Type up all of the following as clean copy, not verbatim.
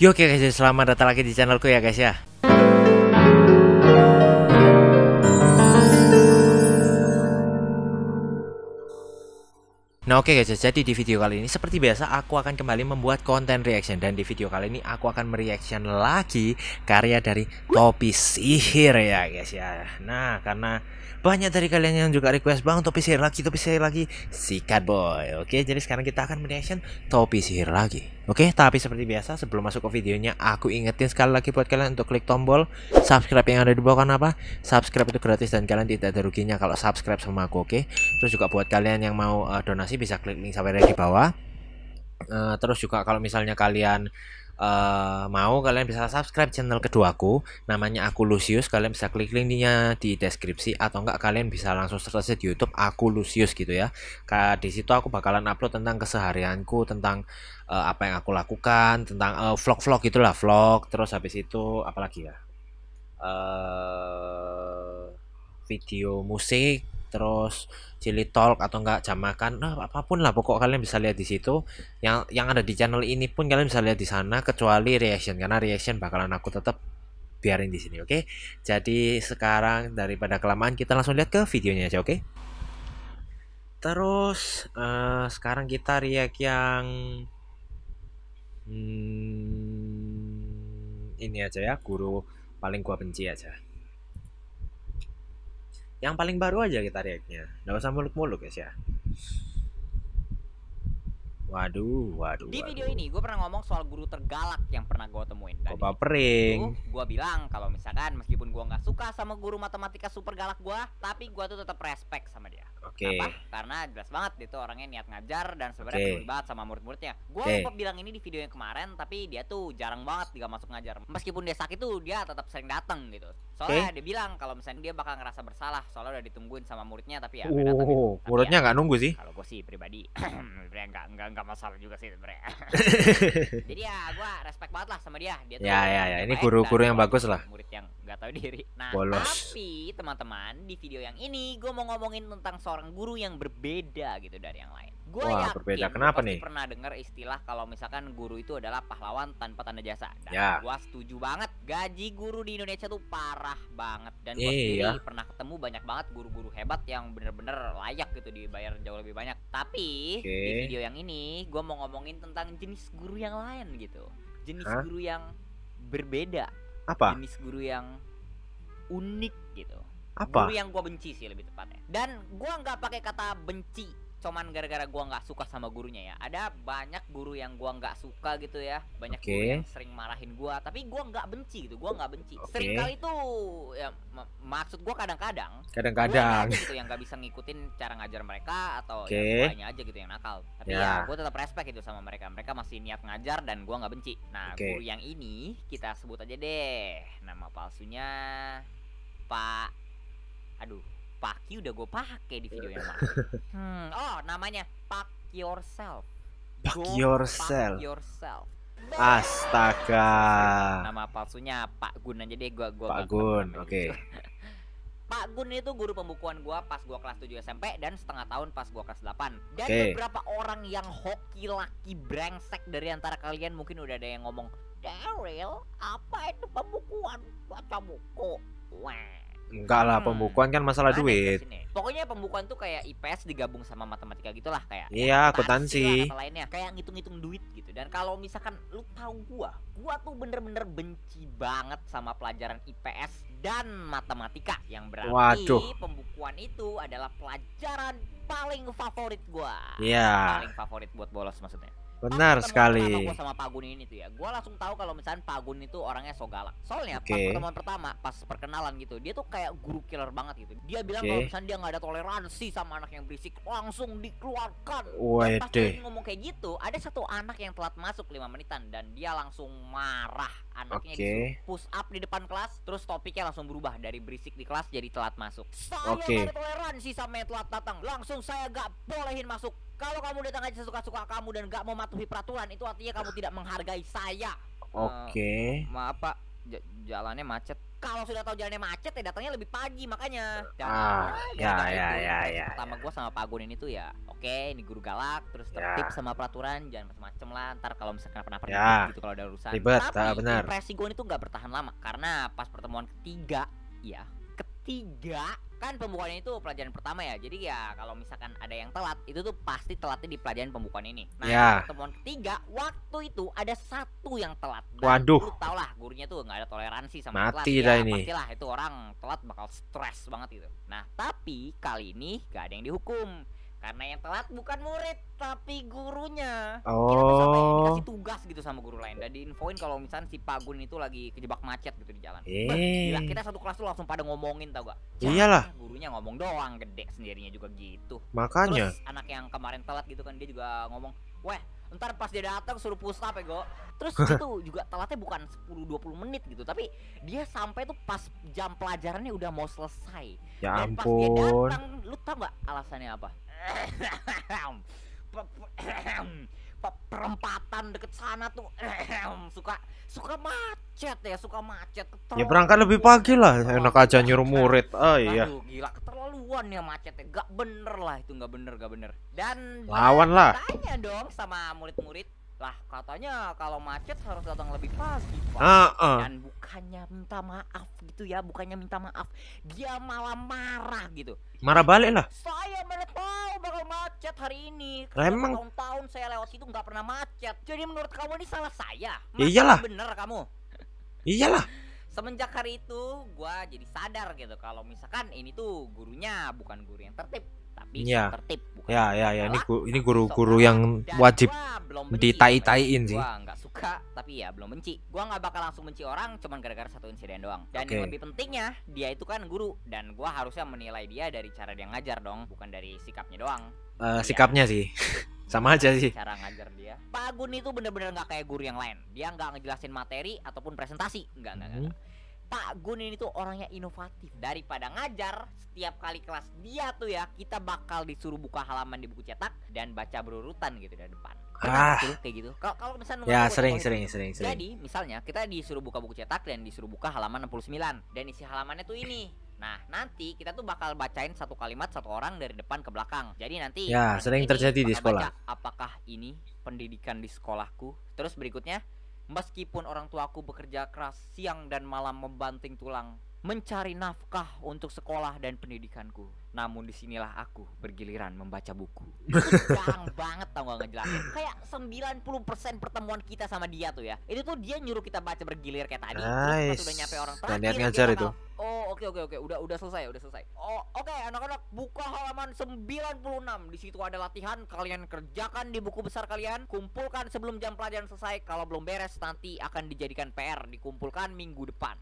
Yo, oke guys, selamat datang lagi di channelku ya guys ya. Nah oke guys, jadi di video kali ini seperti biasa aku akan kembali membuat konten reaction. Dan di video kali ini aku akan mereaction lagi karya dari Topi Sihir ya guys ya. Nah karena banyak dari kalian yang juga request, bang Topi Sihir lagi, sikat boy. Oke, jadi sekarang kita akan mereaction Topi Sihir lagi. Oke, tapi seperti biasa sebelum masuk ke videonya, aku ingetin sekali lagi buat kalian untuk klik tombol subscribe yang ada di bawah. Kenapa? Subscribe itu gratis dan kalian tidak ada ruginya kalau subscribe sama aku, oke? Terus juga buat kalian yang mau donasi bisa klik link sampai di bawah. Terus juga kalau misalnya kalian mau, kalian bisa subscribe channel keduaku, namanya Aku Lucius. Kalian bisa klik linknya di deskripsi, atau enggak kalian bisa langsung search di YouTube Aku Lucius gitu ya. Di situ aku bakalan upload tentang keseharianku, tentang apa yang aku lakukan, tentang vlog-vlog gitulah, vlog. Terus habis itu apalagi ya, video musik, terus Cili Talk atau enggak jam makan, nah apapun lah pokok kalian bisa lihat di situ. Yang ada di channel ini pun kalian bisa lihat di sana, kecuali reaction, karena reaction bakalan aku tetap biarin di sini, oke? Jadi sekarang daripada kelamaan, kita langsung lihat ke videonya aja, oke? Terus sekarang kita react yang ini aja ya, guru paling gua benci aja. Yang paling baru aja kita reactnya, nggak usah muluk-muluk guys ya. Waduh. Di video ini gue pernah ngomong soal guru tergalak yang pernah gue temuin. Dan Kok papering? Gue bilang kalau misalkan meskipun gue nggak suka sama guru matematika super galak gue, tapi gue tuh tetap respect sama dia. Oke. Kenapa? Karena jelas banget dia tuh orangnya niat ngajar dan sebenarnya peduli banget sama murid-muridnya. Gue lupa bilang ini di video yang kemarin, tapi dia tuh jarang banget gak masuk ngajar. Meskipun dia sakit tuh dia tetap sering datang gitu. Soalnya dia bilang kalau misalnya dia bakal ngerasa bersalah soalnya udah ditungguin sama muridnya, tapi ya gak datang gitu. Muridnya nggak nunggu sih. Kalau gue sih pribadi nggak masalah juga sih sebenarnya. Jadi ya gue respect banget lah sama dia. Dia tuh ya ini guru-guru yang bagus lah. Murid yang nggak tahu diri. Nah, bolos. Tapi teman-teman, di video yang ini gue mau ngomongin tentang seorang guru yang berbeda gitu dari yang lain. Gue yakin berbeda. Kenapa nih? pernah dengar istilah kalau misalkan guru itu adalah pahlawan tanpa tanda jasa. Dan gue setuju banget. Gaji guru di Indonesia tuh parah banget. Dan gue sendiri pernah ketemu banyak banget guru-guru hebat yang bener-bener layak gitu dibayar jauh lebih banyak. Tapi di video yang ini gue mau ngomongin tentang jenis guru yang lain gitu. Jenis guru yang berbeda. Apa? Jenis guru yang unik gitu. Apa? Guru yang gue benci sih lebih tepatnya. Dan gue nggak pakai kata benci cuman gara-gara gue nggak suka sama gurunya ya. Ada banyak guru yang gue nggak suka gitu ya. Banyak guru yang sering marahin gue, tapi gue nggak benci gitu. Gue nggak benci. Sering kali tuh ya, maksud gue kadang-kadang gitu yang nggak bisa ngikutin cara ngajar mereka, atau ya guanya aja gitu yang nakal. Tapi ya gue tetap respect gitu sama mereka. Mereka masih niat ngajar dan gue nggak benci. Nah guru yang ini kita sebut aja deh nama palsunya Paki. Udah gue pakai di video yang lalu. Namanya Pak Yourself. Pak Yourself. Astaga. Nama palsunya Pak Gun aja deh, gua Pak Gun. Oke. Pak Gun itu guru pembukuan gua pas gua kelas 7 SMP dan setengah tahun pas gua kelas 8. Dan beberapa orang yang hoki laki brengsek dari antara kalian mungkin udah ada yang ngomong, "Daryl, apa itu pembukuan? Baca buku." Wah. Enggak lah, pembukuan kan masalah duit. Pokoknya pembukuan tuh kayak IPS digabung sama matematika gitulah, kayak akuntansi lainnya, kayak ngitung-ngitung duit gitu. Dan kalau misalkan lu tahu gua tuh bener-bener benci banget sama pelajaran IPS dan matematika, yang berarti pembukuan itu adalah pelajaran paling favorit gua. Paling favorit buat bolos maksudnya. Benar sekali. Gua sama Pak Gun ini tuh ya, gue langsung tahu kalau misalnya Pak Gun itu orangnya so galak. Soalnya pas pertemuan pertama, pas perkenalan gitu, dia tuh kayak guru killer banget gitu. Dia bilang kalau misalnya dia nggak ada toleransi sama anak yang berisik, langsung dikeluarkan. Dan pas dia ngomong kayak gitu, ada satu anak yang telat masuk 5 menitan dan dia langsung marah. Anaknya disuruh push up di depan kelas, terus topiknya langsung berubah dari berisik di kelas jadi telat masuk. Saya nggak ada toleransi sama yang telat datang, langsung saya nggak bolehin masuk. Kalau kamu datang aja sesuka-suka kamu dan gak mau mematuhi peraturan, itu artinya kamu tidak menghargai saya. Maaf Pak, jalannya macet. Kalau sudah tahu jalannya macet ya datangnya lebih pagi makanya. Dan Ya. Pertama gue sama Pak Gun ini tuh ya, oke, ini guru galak, terus tertib sama peraturan, jangan macam-macam lah. Ntar kalau misalkan pernah ribet gitu kalau ada urusan. Ribet, tapi benar. impresi gue itu nggak bertahan lama karena pas pertemuan ketiga kan pembukaannya itu pelajaran pertama ya. Jadi ya kalau misalkan ada yang telat itu tuh pasti telatnya di pelajaran pembukaan ini. Nah, pertemuan ketiga waktu itu ada satu yang telat. Waduh. Lu tau lah gurunya tuh nggak ada toleransi sama telat. Mati dah ini. Pastilah itu orang telat bakal stres banget gitu. Nah, tapi kali ini gak ada yang dihukum. Karena yang telat bukan murid tapi gurunya. Kita tuh sampai dikasih tugas gitu sama guru lain dan diinfoin kalau misalnya si Pak Gun itu lagi kejebak macet gitu di jalan. Gila, kita satu kelas tuh langsung pada ngomongin tau gak? Iyalah. Gurunya ngomong doang, gede sendirinya juga gitu. Makanya. Terus anak yang kemarin telat gitu kan dia juga ngomong, "Weh, ntar pas dia datang suruh push up ya, Go." Terus itu juga telatnya bukan 10-20 menit gitu, tapi dia sampai tuh pas jam pelajarannya udah mau selesai. Ya Dan ampun. pas dia datang, lu tau gak alasannya apa? Perempatan deket sana tuh suka macet. Ya berangkat lebih pagi lah, enak aja nyuruh murid. Iya. Aduh, gila keterlaluan ya macetnya. Gak bener lah itu, gak bener. Dan lawan lah. tanya dong sama murid-murid. Lah katanya kalau macet harus datang lebih pagi, Pak. Dan bukannya minta maaf gitu ya, dia malah marah gitu. Marah balik lah. Saya mana tahu bakal macet hari ini. Emang tahun-tahun saya lewat situ nggak pernah macet. Jadi menurut kamu ini salah saya? Iyalah. Bener kamu. Iyalah. Semenjak hari itu gua jadi sadar gitu kalau misalkan ini tuh gurunya bukan guru yang tertib, tapi tertib. Ini guru-guru yang wajib ditai-taiin sih. Gua nggak suka, tapi ya belum benci. Gua nggak bakal langsung benci orang cuman gara-gara satu insiden doang. Dan yang lebih pentingnya, dia itu kan guru dan gua harusnya menilai dia dari cara dia ngajar dong, bukan dari sikapnya doang. Sikapnya sih sama aja sih. Cara ngajar dia. Pak Gun itu bener-bener nggak kayak guru yang lain. Dia nggak ngejelasin materi ataupun presentasi. Enggak. Pak Gun ini tuh orangnya inovatif. Daripada ngajar setiap kali kelas dia tuh ya, kita bakal disuruh buka halaman di buku cetak dan baca berurutan gitu dari depan. Kayak gitu. Kalau misalnya ya sering. Jadi misalnya kita disuruh buka buku cetak dan disuruh buka halaman 69 dan isi halamannya tuh ini. Nah, nanti kita tuh bakal bacain satu kalimat satu orang dari depan ke belakang. Jadi nanti sering terjadi di sekolah. Apakah ini pendidikan di sekolahku? Terus berikutnya, meskipun orang tuaku bekerja keras siang dan malam membanting tulang mencari nafkah untuk sekolah dan pendidikanku, namun disinilah aku bergiliran membaca buku. Jarang banget tau gak ngejelasin. Kayak 90% pertemuan kita sama dia tuh ya, itu tuh dia nyuruh kita baca bergilir kayak tadi. Terus pas udah nyampe orang terakhir ngajar itu. Oke. Udah selesai. Oke, anak-anak buka halaman 96. Di situ ada latihan, kalian kerjakan di buku besar kalian, kumpulkan sebelum jam pelajaran selesai. Kalau belum beres nanti akan dijadikan PR, dikumpulkan minggu depan.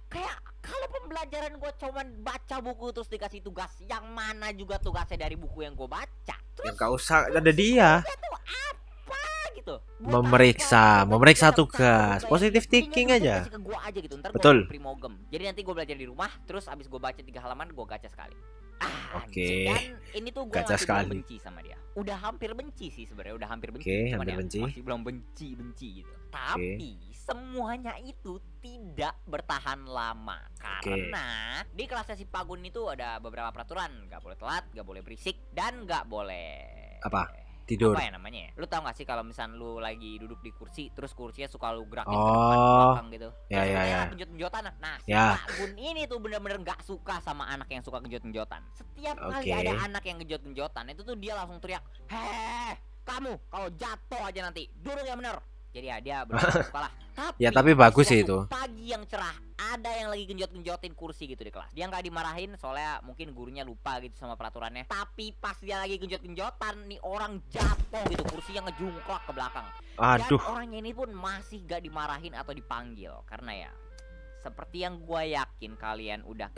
Kayak kalau pembelajaran gue cuman baca buku terus dikasih tugas, yang mana juga tugasnya dari buku yang gue baca. Terus gak usah ada dia. Itu apa gitu? Memeriksa tugas. Positive thinking aja. Ke gua aja gitu. Ntar betul. Gua primogem. Jadi nanti gue belajar di rumah, terus abis gue baca 3 halaman gue gacha sekali. Dan ini tuh gue masih belum benci sama dia. Udah hampir benci sih sebenarnya, udah hampir benci. Cuman ya masih belum benci gitu. Tapi semuanya itu tidak bertahan lama karena di kelasnya si Pak Gun itu ada beberapa peraturan. Gak boleh telat, gak boleh berisik, dan gak boleh tidur. Apa ya namanya? Lu tau gak sih kalau misalnya lu lagi duduk di kursi, terus kursinya suka lu gerakin ke depan ke belakang gitu. Ya. Genjot-genjotan. Nah, si Pak Gun ini tuh bener-bener gak suka sama anak yang suka genjot-genjotan. Setiap kali ada anak yang genjot-genjotan, itu tuh dia langsung teriak, "Heh, kamu kalau jatuh aja nanti duduk yang bener." Jadi ya dia bener-bener suka lah. Tapi bagus sih itu. Pagi yang cerah, ada yang lagi genjot-genjotin kursi gitu di kelas. Dia nggak dimarahin soalnya mungkin gurunya lupa gitu sama peraturannya. Tapi pas dia lagi genjot-genjotan, nih orang jatuh gitu, kursinya ngejungklak ke belakang. Dan orangnya ini pun masih gak dimarahin atau dipanggil. Karena ya seperti yang gue yakin kalian udah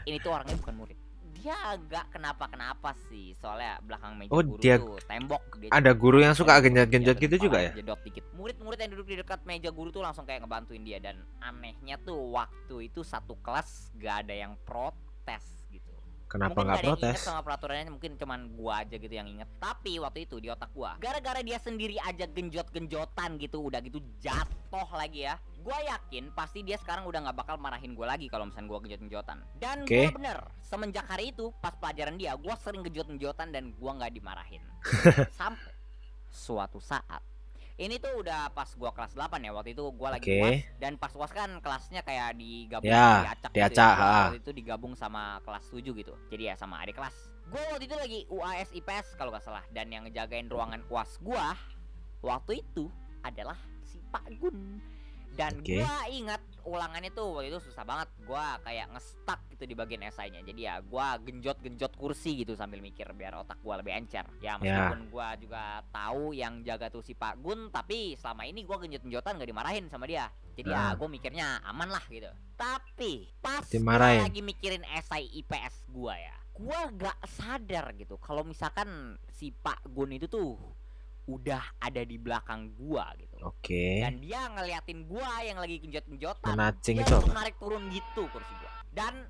ini tuh orangnya bukan murid. Dia agak kenapa-kenapa sih, soalnya belakang meja guru tuh tembok. Ada guru yang suka genjot-genjot gitu juga ya? Jedot dikit. Murid-murid yang duduk di dekat meja guru tuh langsung kayak ngebantuin dia. Dan anehnya tuh waktu itu satu kelas gak ada yang protes gitu. Kenapa mungkin nggak gak ada yang protes? inget sama peraturannya, mungkin cuman gua aja gitu yang inget. Tapi waktu itu di otak gua, gara-gara dia sendiri aja genjot-genjotan gitu, udah gitu jatuh lagi ya, gua yakin pasti dia sekarang udah nggak bakal marahin gua lagi kalau misalnya gua genjot-genjotan. Dan gua bener, semenjak hari itu pas pelajaran dia, gua sering genjot-genjotan dan gua nggak dimarahin. Sampai suatu saat, ini tuh udah pas gua kelas 8 ya, waktu itu gua lagi UAS, dan pas UAS kan kelasnya kayak digabung, diacak gitu ya. Waktu itu digabung sama kelas 7 gitu. Jadi ya sama adik kelas. Gua waktu itu lagi UAS IPS kalau gak salah, dan yang ngejagain ruangan UAS gua waktu itu adalah si Pak Gun. Dan gua ingat ulangannya tuh waktu itu susah banget. Gua kayak ngestak gitu di bagian esainya. Jadi ya gua genjot-genjot kursi gitu sambil mikir biar otak gua lebih encer. Ya meskipun gua juga tahu yang jaga tuh si Pak Gun, tapi selama ini gua genjot-genjotan gak dimarahin sama dia. Jadi ya gua mikirnya aman lah gitu. Tapi pas gua lagi mikirin esai IPS gua ya, gua gak sadar gitu kalau misalkan si Pak Gun itu tuh udah ada di belakang gua gitu. Dan dia ngeliatin gua yang lagi genjot-genjotan. Dia langsung narik turun gitu kursi gua. Dan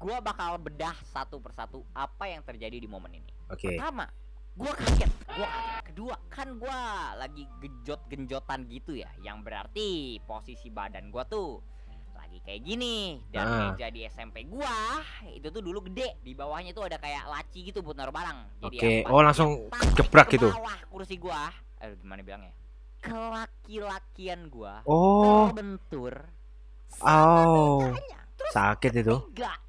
gua bakal bedah satu persatu apa yang terjadi di momen ini. Pertama, gua kaget. Kedua, kan gua lagi genjot-genjotan gitu ya, yang berarti posisi badan gua tuh lagi kayak gini. Dan meja di SMP gua itu tuh dulu gede, di bawahnya tuh ada kayak laci gitu buat naruh barang. Jadi langsung jebrak gitu. Bawah kursi gua, gimana bilangnya, kelaki-lakian gua terbentur. Terus sakit itu.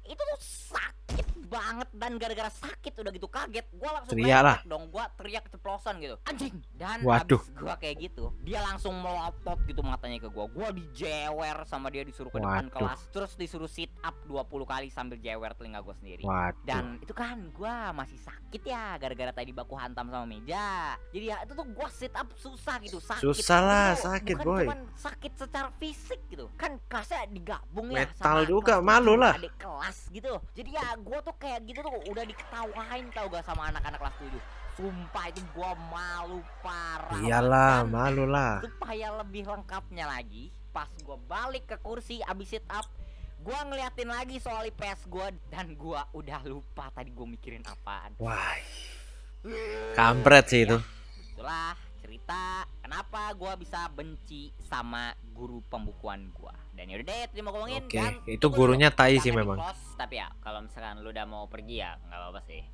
Itu tuh sakit banget, dan gara-gara sakit udah gitu kaget, gua langsung teriak dong, gua teriak keceplosan gitu, anjing. Dan waduh, abis gua kayak gitu, dia langsung melotot gitu matanya ke gua dijewer sama dia, disuruh ke depan kelas, terus disuruh sit up 20 kali sambil jewer telinga gua sendiri. Dan itu kan gua masih sakit ya, gara-gara tadi baku hantam sama meja. Jadi ya itu tuh gua sit up susah gitu, susah lah, sakit bukan boy, cuman sakit secara fisik gitu kan, kelasnya digabung ya metal sama juga, malu lah adik kelas gitu. Jadi ya gua tuh kayak gitu tuh udah diketawain tau gak sama anak-anak kelas 7. Sumpah itu gua malu parah. Iyalah, malu lah. Supaya lebih lengkapnya lagi, pas gua balik ke kursi abis sit up, gua ngeliatin lagi soal IPS gua, dan gua udah lupa tadi gua mikirin apaan. Wah, kampret sih itu. Itulah cerita kenapa gua bisa benci sama guru pembukuan gua. Dan yaudah deh, terima ngomongin. Itu gurunya tai sih memang. Tapi ya kalau misalkan lu udah mau pergi ya nggak apa-apa sih.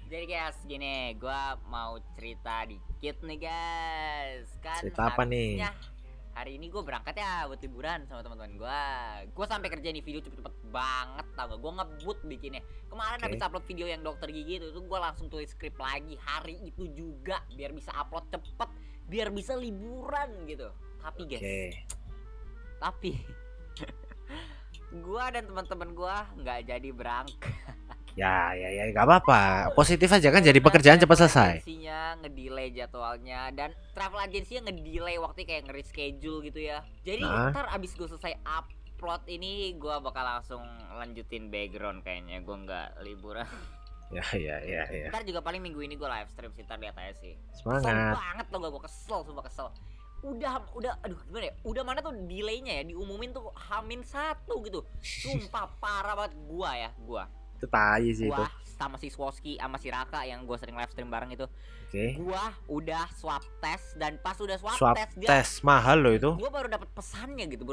Jadi guys, gini, gua mau cerita dikit nih guys. Kan cerita apa nih? Hari ini gue berangkat ya buat liburan sama teman-teman gue. Gue sampai kerja nih video cepet-cepet banget, tau gak? Gue ngebut bikinnya. Kemarin habis upload video yang dokter gigi itu gue langsung tulis skrip lagi hari itu juga, biar bisa upload cepet, biar bisa liburan gitu. Tapi guys, tapi gue dan teman-teman gue nggak jadi berangkat. Ya, nggak apa-apa. Positif aja kan, jadi pekerjaan cepat selesai. Agensinya ngedelay jadwalnya, dan travel agensinya ngedelay waktu kayak nge-reschedule gitu ya. Jadi ntar abis gue selesai upload ini, gue bakal langsung lanjutin background kayaknya. Gue nggak liburan. Ya. Ntar juga paling minggu ini gue live stream sih, ntar lihat aja sih. Semangat. Kesel banget loh, gue kesel, sumpah kesel. Udah, aduh gimana ya, udah mana tuh delaynya ya, diumumin tuh H-1 gitu. Sumpah parah banget gua itu tai sih itu. Sama si Swoski sama si Raka yang gue sering live stream bareng itu. Gua udah swab test, dan pas udah swab test mahal loh itu. Gua baru dapat pesannya gitu,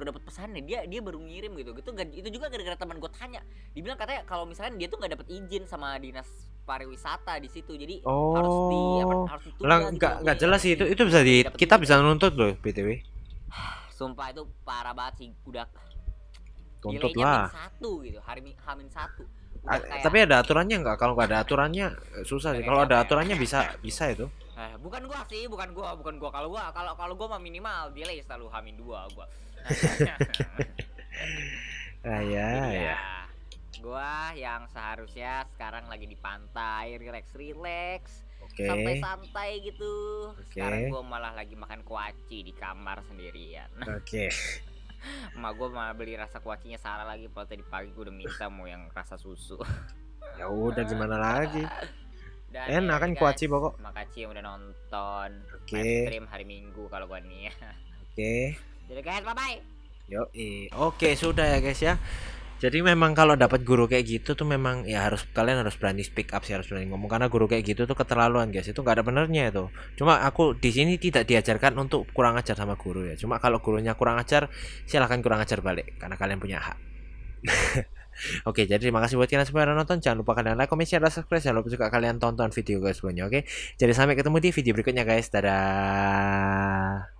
dia baru ngirim gitu. Itu juga gara-gara teman gue tanya, dibilang katanya kalau misalkan dia tuh nggak dapat izin sama dinas pariwisata di situ, jadi harus ditunda gitu. Nggak jelas sih itu bisa kita bisa nuntut loh BTW. Sumpah itu parah banget sih, udah tuntut lah. H-1 gitu, H-1. Tapi ada aturannya nggak? Kalau nggak ada aturannya susah sih. Kalau ada aturannya bisa itu. Bukan gua sih, bukan gua. Kalau gua mah minimal delay selalu H-2 gua. Ya. Gua yang seharusnya sekarang lagi di pantai, relax, santai-santai gitu. Sekarang gua malah lagi makan kuaci di kamar sendirian. Emak gue malah beli rasa kuacinya Sarah lagi, padahal tadi pagi gue udah minta mau yang rasa susu. Ya udah, gimana lagi. Dan enak kan kuaci pokok. Makasih yang udah nonton. Live stream hari Minggu kalau gue nih. Jadi guys, bye bye. Sudah ya guys ya. Jadi memang kalau dapat guru kayak gitu tuh memang ya kalian harus berani speak up sih, harus berani ngomong, karena guru kayak gitu tuh keterlaluan guys, itu nggak ada benernya itu. Cuma aku di sini tidak diajarkan untuk kurang ajar sama guru ya. Cuma kalau gurunya kurang ajar, silahkan kurang ajar balik karena kalian punya hak. Oke, jadi terima kasih buat kalian semua yang nonton. Jangan lupa kalian like, comment, share, dan subscribe. Jangan lupa juga kalian tonton video guys sebelumnya. Oke, jadi sampai ketemu di video berikutnya guys. Dadah.